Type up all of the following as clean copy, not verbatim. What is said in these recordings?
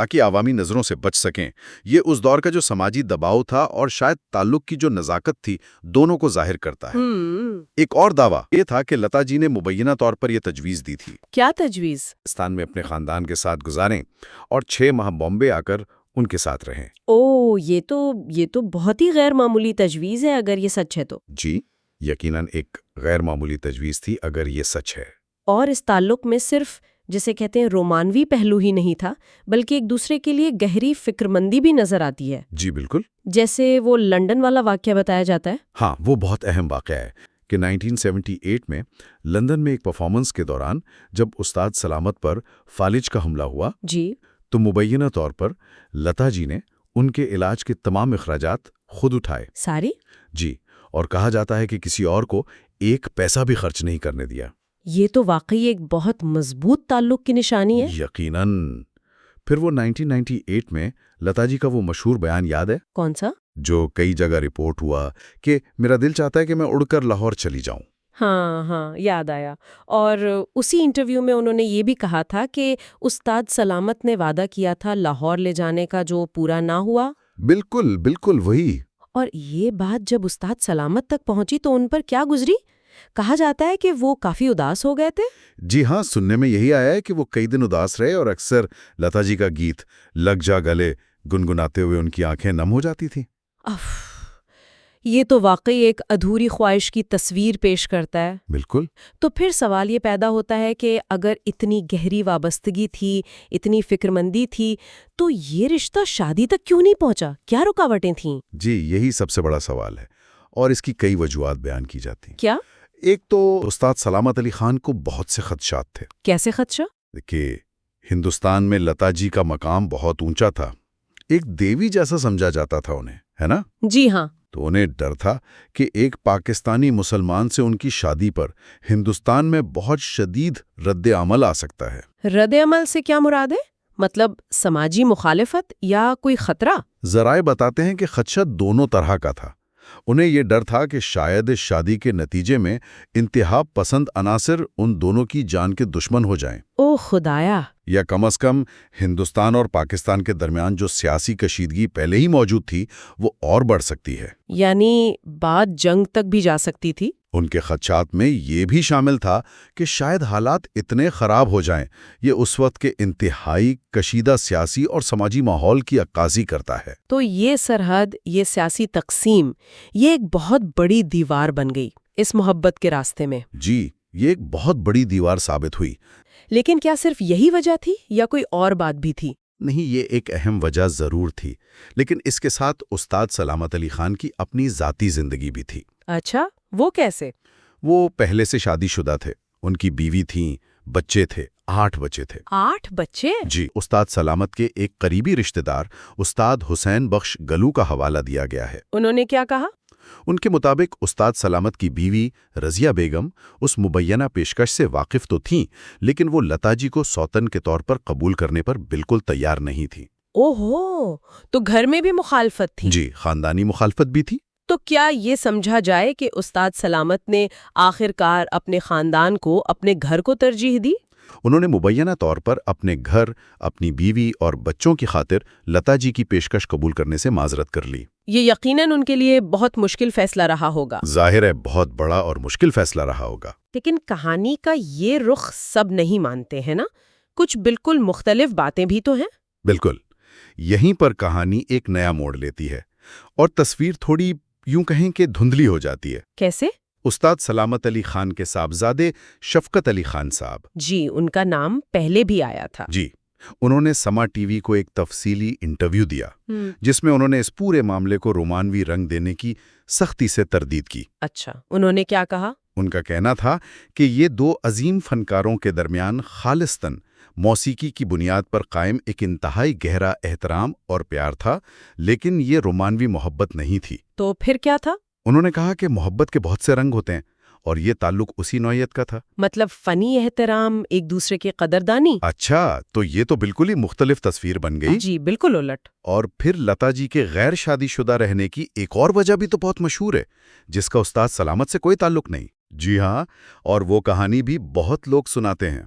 تاکہ عوامی نظروں سے بچ سکیں۔ یہ اس دور کا جو سماجی دباؤ تھا اور شاید تعلق کی جو نزاکت تھی، دونوں کو ظاہر کرتا ہے۔ ایک اور دعویٰ یہ تھا کہ لتا جی نے مبینہ طور پر یہ تجویز دی تھی کیا تجویز؟ پاکستان میں اپنے خاندان کے ساتھ گزاریں اور 6 ماہ بامبے آ کر ان کے ساتھ رہیں۔ یہ تو بہت ہی غیر معمولی تجویز ہے اگر یہ سچ ہے تو۔ جی، یقیناً ایک غیر معمولی تجویز تھی اگر یہ سچ ہے۔ اور اس تعلق میں صرف جسے کہتے ہیں رومانوی پہلو ہی نہیں تھا، بلکہ ایک دوسرے کے لیے گہری فکرمندی بھی نظر آتی ہے۔ جی بالکل۔ جیسے وہ لندن والا واقعہ بتایا جاتا ہے۔ ہاں، وہ بہت اہم واقعہ ہے کہ 1978 میں لندن میں ایک پرفارمنس کے دوران جب استاد سلامت پر فالج کا حملہ ہوا جی۔ تو مبینہ طور پر لتا جی نے ان کے علاج کے تمام اخراجات خود اٹھائے۔ ساری؟ جی، اور کہا جاتا ہے کہ کسی اور کو ایک پیسہ بھی خرچ نہیں کرنے دیا۔ یہ تو واقعی ایک بہت مضبوط تعلق کی نشانی ہے۔ یقیناً۔ پھر وہ 1998 میں لتا جی کا وہ مشہور بیان یاد ہے؟ کون سا؟ جو کئی جگہ رپورٹ ہوا کہ میرا دل چاہتا ہے کہ میں اڑ کر لاہور چلی جاؤں۔ ہاں یاد آیا۔ اور اسی انٹرویو میں انہوں نے یہ بھی کہا تھا کہ استاد سلامت نے وعدہ کیا تھا لاہور لے جانے کا جو پورا نہ ہوا۔ بالکل بالکل وہی۔ اور یہ بات جب استاد سلامت تک پہنچی تو ان پر کیا گزری؟ کہا جاتا ہے کہ وہ کافی اداس ہو گئے تھے۔ جی ہاں، سننے میں یہی آیا ہے کہ وہ کئی دن اداس رہے اور اکثر لتا جی کا گیت لگ جا گلے گنگناتے ہوئے ان کی آنکھیں نم ہو جاتی تھیں۔ یہ تو واقعی ایک ادھوری خواہش کی تصویر پیش کرتا ہے۔ بالکل۔ تو پھر سوال یہ پیدا ہوتا ہے کہ اگر اتنی گہری وابستگی تھی، اتنی فکرمندی تھی، تو یہ رشتہ شادی تک کیوں نہیں پہنچا؟ کیا رکاوٹیں تھیں؟ جی، یہی سب سے بڑا سوال ہے اور اس کی کئی وجوہات بیان کی جاتی ہیں۔ کیا؟ ایک تو استاد سلامت علی خان کو بہت سے خدشات تھے۔ کیسے خدشہ؟ کہ ہندوستان میں لتا جی کا مقام بہت اونچا تھا، ایک دیوی جیسا سمجھا جاتا تھا انہیں، ہے نا؟ جی ہاں۔ تو انہیں ڈر تھا کہ ایک پاکستانی مسلمان سے ان کی شادی پر ہندوستان میں بہت شدید رد عمل آ سکتا ہے۔ رد عمل سے کیا مراد ہے؟ مطلب سماجی مخالفت یا کوئی خطرہ؟ ذرائع بتاتے ہیں کہ خدشہ دونوں طرح کا تھا۔ انہیں یہ ڈر تھا کہ شاید اس شادی کے نتیجے میں انتہا پسند عناصر ان دونوں کی جان کے دشمن ہو جائیں۔ او خدایا! یا کم از کم ہندوستان اور پاکستان کے درمیان جو سیاسی کشیدگی پہلے ہی موجود تھی وہ اور بڑھ سکتی ہے۔ یعنی بات جنگ تک بھی جا سکتی تھی؟ ان کے خدشات میں یہ بھی شامل تھا کہ شاید حالات اتنے خراب ہو جائیں۔ یہ اس وقت کے انتہائی کشیدہ سیاسی اور سماجی ماحول کی عکاسی کرتا ہے۔ تو یہ سرحد، یہ سیاسی تقسیم، یہ ایک بہت بڑی دیوار بن گئی اس محبت کے راستے میں۔ جی، یہ ایک بہت بڑی دیوار ثابت ہوئی۔ لیکن کیا صرف یہی وجہ تھی یا کوئی اور بات بھی تھی؟ نہیں، یہ ایک اہم وجہ ضرور تھی، لیکن اس کے ساتھ استاد سلامت علی خان کی اپنی ذاتی زندگی بھی تھی۔ اچھا، وہ کیسے؟ وہ پہلے سے شادی شدہ تھے، ان کی بیوی تھیں، بچے تھے، 8 بچے تھے۔ 8 بچے؟ جی، استاد سلامت کے ایک قریبی رشتہ دار استاد حسین بخش گلو کا حوالہ دیا گیا ہے۔ انہوں نے کیا کہا؟ ان کے مطابق استاد سلامت کی بیوی رضیہ بیگم اس مبینہ پیشکش سے واقف تو تھیں، لیکن وہ لتا جی کو سوتن کے طور پر قبول کرنے پر بالکل تیار نہیں تھی۔ اوہو، تو گھر میں بھی مخالفت تھی؟ جی، خاندانی مخالفت بھی تھی۔ تو کیا یہ سمجھا جائے کہ استاد سلامت نے آخر کار اپنے خاندان کو اپنے گھر کو ترجیح دی؟ انہوں نے مبینہ طور پر اپنے گھر، اپنی بیوی اور بچوں کی خاطر لتا جی کی پیشکش قبول کرنے سے معذرت کر لی۔ یہ یقیناً ان کے لیے بہت مشکل فیصلہ رہا ہوگا۔ ظاہر ہے بہت بڑا اور مشکل فیصلہ رہا ہوگا۔ لیکن کہانی کا یہ رخ سب نہیں مانتے ہیں نا، کچھ بالکل مختلف باتیں بھی تو ہیں۔ بالکل، یہیں پر کہانی ایک نیا موڑ لیتی ہے اور تصویر تھوڑی یوں کہیں کہ دھندلی ہو جاتی ہے۔ کیسے؟ استاد سلامت علی خان کے صاحبزادے شفقت علی خان صاحب، جی، ان کا نام پہلے بھی آیا تھا۔ جی، انہوں نے سما ٹی وی کو ایک تفصیلی انٹرویو دیا جس میں انہوں نے اس پورے معاملے کو رومانوی رنگ دینے کی سختی سے تردید کی۔ اچھا، انہوں نے کیا کہا؟ ان کا کہنا تھا کہ یہ 2 عظیم فنکاروں کے درمیان خالصتاً موسیقی کی بنیاد پر قائم ایک انتہائی گہرا احترام اور پیار تھا، لیکن یہ رومانوی محبت نہیں تھی۔ تو پھر کیا تھا؟ انہوں نے کہا کہ محبت کے بہت سے رنگ ہوتے ہیں اور یہ تعلق اسی نوعیت کا تھا۔ مطلب فنی احترام، ایک دوسرے کی قدردانی؟ اچھا، تو یہ تو بالکل ہی مختلف تصویر بن گئی۔ جی، بالکل الٹ۔ اور پھر لتا جی کے غیر شادی شدہ رہنے کی ایک اور وجہ بھی تو بہت مشہور ہے، جس کا استاد سلامت سے کوئی تعلق نہیں۔ جی ہاں، اور وہ کہانی بھی بہت لوگ سناتے ہیں۔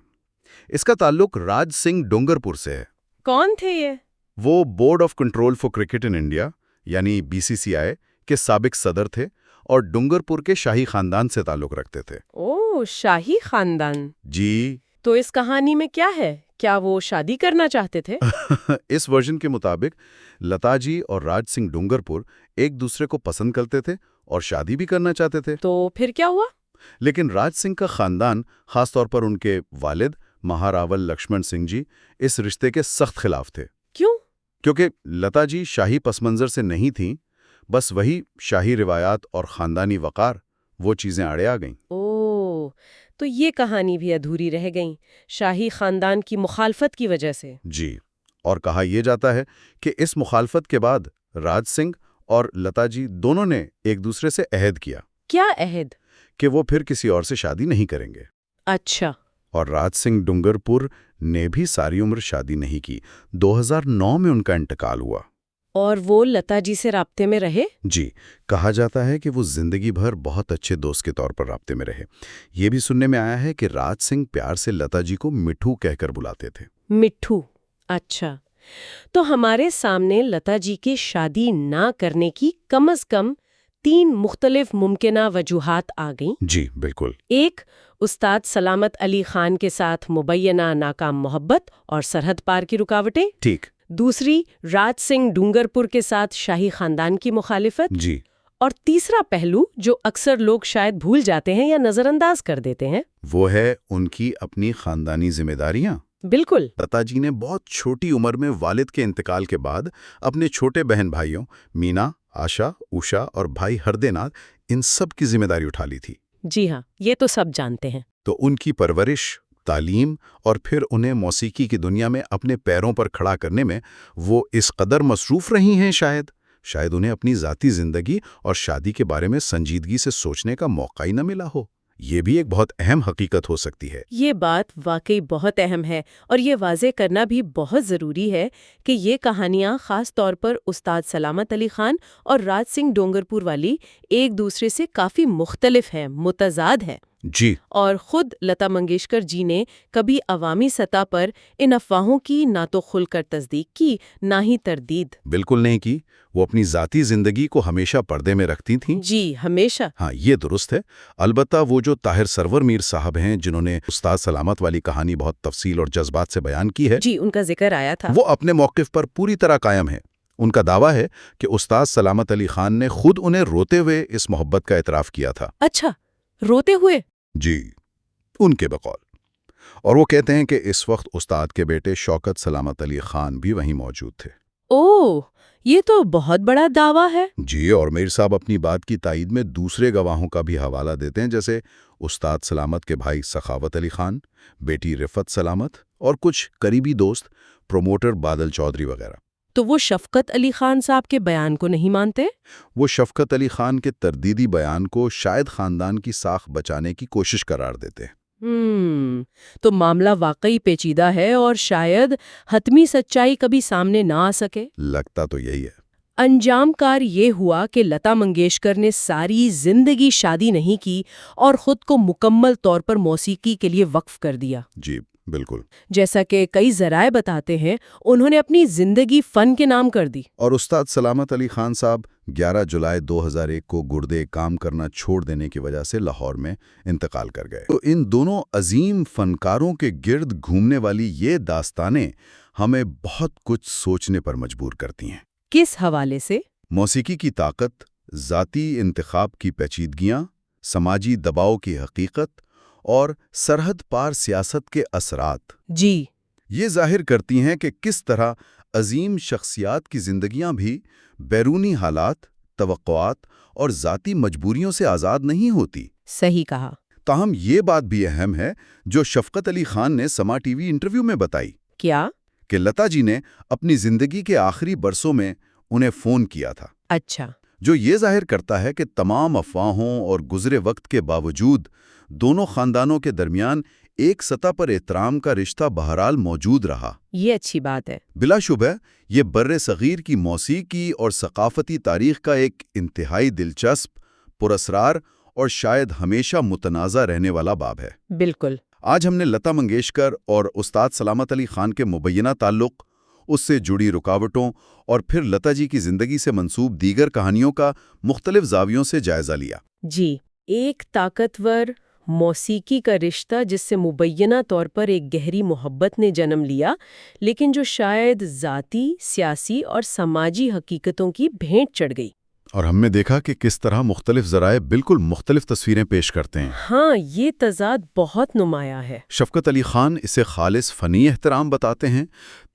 اس کا تعلق راج سنگھ ڈونگر پور سے ہے۔ کون تھے یہ؟ وہ board of control for cricket in India یعنی BCCI کے سابق صدر تھے اور ڈونگر پور کے شاہی خاندان سے تعلق رکھتے تھے۔ اوہ، شاہی خاندان۔ جی تو اس کہانی میں کیا ہے؟ کیا وہ شادی کرنا چاہتے تھے؟ اس ورژن کے مطابق لتا جی اور راج سنگھ ڈونگر پور ایک دوسرے کو پسند کرتے تھے اور شادی بھی کرنا چاہتے تھے۔ تو پھر کیا ہوا؟ لیکن راج سنگھ کا خاندان، خاص طور پر ان کے والد مہاراول لکشمن سنگھ جی، اس رشتے کے سخت خلاف تھے۔ کیوں؟ کیونکہ لتا جی شاہی پس منظر سے نہیں تھیں، بس وہی شاہی روایات اور خاندانی وقار، وہ چیزیں آڑے آ گئیں۔ اوہ، تو یہ کہانی بھی ادھوری رہ گئی شاہی خاندان کی مخالفت کی وجہ سے۔ جی، اور کہا یہ جاتا ہے کہ اس مخالفت کے بعد راج سنگھ اور لتا جی دونوں نے ایک دوسرے سے عہد کیا کیا عہد؟ کہ وہ پھر کسی اور سے شادی نہیں کریں گے۔ اچھا۔ اور راج سنگھ ڈونگر پور نے بھی ساری عمر شادی نہیں کی۔ 2009 میں ان کا انتقال ہوا۔ اور وہ لتا جی سے رابطے میں رہے؟ جی، کہا جاتا ہے کہ وہ زندگی بھر بہت اچھے دوست کے طور پر رابطے میں رہے۔ یہ بھی سننے میں آیا ہے کہ راج سنگھ پیار سے لتا جی کو مٹھو کہہ کر بلاتے تھے۔ مٹھو، اچھا۔ تو ہمارے سامنے لتا جی کے شادی نہ کرنے کی کم از کم 3 مختلف ممکنہ وجوہات آ گئیں۔ جی بالکل۔ ایک، استاد سلامت علی خان کے ساتھ مبینہ ناکام محبت اور سرحد پار کی رکاوٹیں۔ ٹھیک۔ دوسری، راج سنگھ ڈونگر پور کے ساتھ شاہی خاندان کی مخالفت۔ جی۔ اور تیسرا پہلو جو اکثر لوگ شاید بھول جاتے ہیں یا نظر انداز کر دیتے ہیں، وہ ہے ان کی اپنی خاندانی ذمہ داریاں۔ بالکل۔ لتا جی نے بہت چھوٹی عمر میں والد کے انتقال کے بعد اپنے چھوٹے بہن بھائیوں مینا، آشا، اوشا اور بھائی ہردے ناتھ، ان سب کی ذمہ داری اٹھا لی تھی۔ جی ہاں، یہ تو سب جانتے ہیں۔ تو ان کی پرورش، تعلیم اور پھر انہیں موسیقی کی دنیا میں اپنے پیروں پر کھڑا کرنے میں وہ اس قدر مصروف رہی ہیں، شاید انہیں اپنی ذاتی زندگی اور شادی کے بارے میں سنجیدگی سے سوچنے کا موقع ہی نہ ملا ہو۔ یہ بھی ایک بہت اہم حقیقت ہو سکتی ہے۔ یہ بات واقعی بہت اہم ہے، اور یہ واضح کرنا بھی بہت ضروری ہے کہ یہ کہانیاں خاص طور پر استاد سلامت علی خان اور راج سنگھ ڈونگر پور والی ایک دوسرے سے کافی مختلف ہیں، متضاد ہیں۔ جی۔ اور خود لتا منگیشکر جی نے کبھی عوامی سطح پر ان افواہوں کی نہ تو کھل کر تصدیق کی، نہ ہی تردید۔ بالکل نہیں کی۔ وہ اپنی ذاتی زندگی کو ہمیشہ پردے میں رکھتی تھیں۔ جی، ہمیشہ۔ ہاں، یہ درست ہے۔ البتہ وہ جو طاہر سرور میر صاحب ہیں، جنہوں نے استاد سلامت والی کہانی بہت تفصیل اور جذبات سے بیان کی ہے، جی، ان کا ذکر آیا تھا۔ وہ اپنے موقف پر پوری طرح قائم ہے۔ ان کا دعویٰ ہے کہ استاد سلامت علی خان نے خود انہیں روتے ہوئے اس محبت کا اعتراف کیا تھا۔ اچھا، روتے ہوئے؟ جی، ان کے بقول۔ اور وہ کہتے ہیں کہ اس وقت استاد کے بیٹے شوکت سلامت علی خان بھی وہیں موجود تھے۔ اوہ، یہ تو بہت بڑا دعویٰ ہے۔ جی، اور میر صاحب اپنی بات کی تائید میں دوسرے گواہوں کا بھی حوالہ دیتے ہیں، جیسے استاد سلامت کے بھائی سخاوت علی خان، بیٹی رفت سلامت اور کچھ قریبی دوست پروموٹر بادل چودھری وغیرہ۔ تو وہ شفقت علی خان صاحب کے بیان کو نہیں مانتے؟ وہ شفقت علی خان کے تردیدی بیان کو شاید خاندان کی ساکھ بچانے کی کوشش قرار دیتے ہیں۔ تو معاملہ واقعی پیچیدہ ہے اور شاید حتمی سچائی کبھی سامنے نہ آ سکے۔ لگتا تو یہی ہے۔ انجام کار یہ ہوا کہ لتا منگیشکر نے ساری زندگی شادی نہیں کی اور خود کو مکمل طور پر موسیقی کے لیے وقف کر دیا۔ جی بالکل۔ جیسا کہ کئی ذرائع بتاتے ہیں، انہوں نے اپنی زندگی فن کے نام کر دی۔ اور استاد سلامت علی خان صاحب 11 جولائی 2001 کو گردے کام کرنا چھوڑ دینے کی وجہ سے لاہور میں انتقال کر گئے۔ تو ان دونوں عظیم فنکاروں کے گرد گھومنے والی یہ داستانیں ہمیں بہت کچھ سوچنے پر مجبور کرتی ہیں۔ کس حوالے سے؟ موسیقی کی طاقت، ذاتی انتخاب کی پیچیدگیاں، سماجی دباؤ کی حقیقت اور سرحد پار سیاست کے اثرات۔ جی، یہ ظاہر کرتی ہیں کہ کس طرح عظیم شخصیات کی زندگیاں بھی بیرونی حالات، توقعات اور ذاتی مجبوریوں سے آزاد نہیں ہوتی۔ صحیح کہا۔ تاہم یہ بات بھی اہم ہے جو شفقت علی خان نے سما ٹی وی انٹرویو میں بتائی۔ کیا؟ کہ لتا جی نے اپنی زندگی کے آخری برسوں میں انہیں فون کیا تھا۔ اچھا۔ جو یہ ظاہر کرتا ہے کہ تمام افواہوں اور گزرے وقت کے باوجود دونوں خاندانوں کے درمیان ایک سطح پر احترام کا رشتہ بہرحال موجود رہا۔ یہ اچھی بات ہے۔ بلا شبہ یہ بر صغیر کی موسیقی اور ثقافتی تاریخ کا ایک انتہائی دلچسپ، پراسرار اور شاید ہمیشہ متنازع رہنے والا باب ہے۔ بالکل۔ آج ہم نے لتا منگیشکر اور استاد سلامت علی خان کے مبینہ تعلق، اس سے جڑی رکاوٹوں اور پھر لتا جی کی زندگی سے منسوب دیگر کہانیوں کا مختلف زاویوں سے جائزہ لیا۔ جی، ایک طاقتور موسیقی کا رشتہ جس سے مبینہ طور پر ایک گہری محبت نے جنم لیا، لیکن جو شاید ذاتی، سیاسی اور سماجی حقیقتوں کی بھینٹ چڑھ گئی۔ اور ہم نے دیکھا کہ کس طرح مختلف ذرائع بالکل مختلف تصویریں پیش کرتے ہیں۔ ہاں، یہ تضاد بہت نمایاں ہے۔ شفقت علی خان اسے خالص فنی احترام بتاتے ہیں،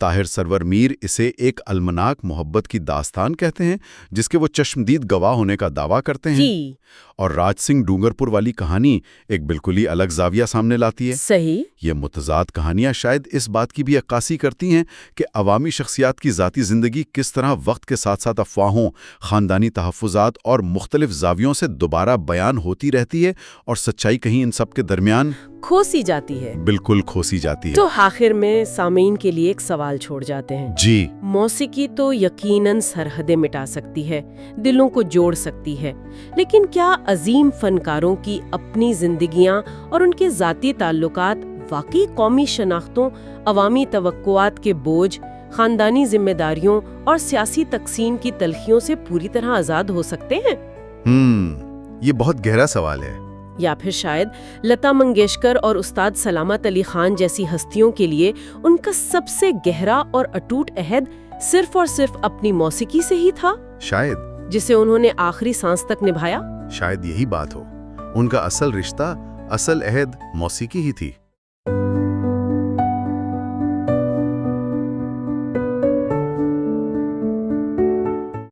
طاہر سرور میر اسے ایک المناک محبت کی داستان کہتے ہیں جس کے وہ چشمدید گواہ ہونے کا دعویٰ کرتے ہیں، جی، اور راج سنگھ ڈونگرپور والی کہانی ایک بالکل ہی الگ زاویہ سامنے لاتی ہے۔ صحیح۔ یہ متضاد کہانیاں شاید اس بات کی بھی عکاسی کرتی ہیں کہ عوامی شخصیات کی ذاتی زندگی کس طرح وقت کے ساتھ ساتھ افواہوں، خاندانی تحفظات اور مختلف زاویوں سے دوبارہ بیان ہوتی رہتی ہے، اور سچائی کہیں ان سب کے درمیان کھوسی جاتی ہے۔ بالکل کھوسی جاتی ہے۔ تو آخر میں سامعین کے لیے ایک سوال چھوڑ جاتے ہیں۔ جی، موسیقی تو یقیناً سرحدیں مٹا سکتی ہے، دلوں کو جوڑ سکتی ہے، لیکن کیا عظیم فنکاروں کی اپنی زندگیاں اور ان کے ذاتی تعلقات واقعی قومی شناختوں، عوامی توقعات کے بوجھ، خاندانی ذمہ داریوں اور سیاسی تقسیم کی تلخیوں سے پوری طرح آزاد ہو سکتے ہیں؟ یہ بہت گہرا سوال ہے۔ یا پھر شاید لتا منگیشکر اور استاد سلامت علی خان جیسی ہستیوں کے لیے ان کا سب سے گہرا اور اٹوٹ عہد صرف اور صرف اپنی موسیقی سے ہی تھا، شاید جسے انہوں نے آخری سانس تک نبھایا؟ شاید یہی بات ہو، ان کا اصل رشتہ، اصل عہد موسیقی ہی تھی۔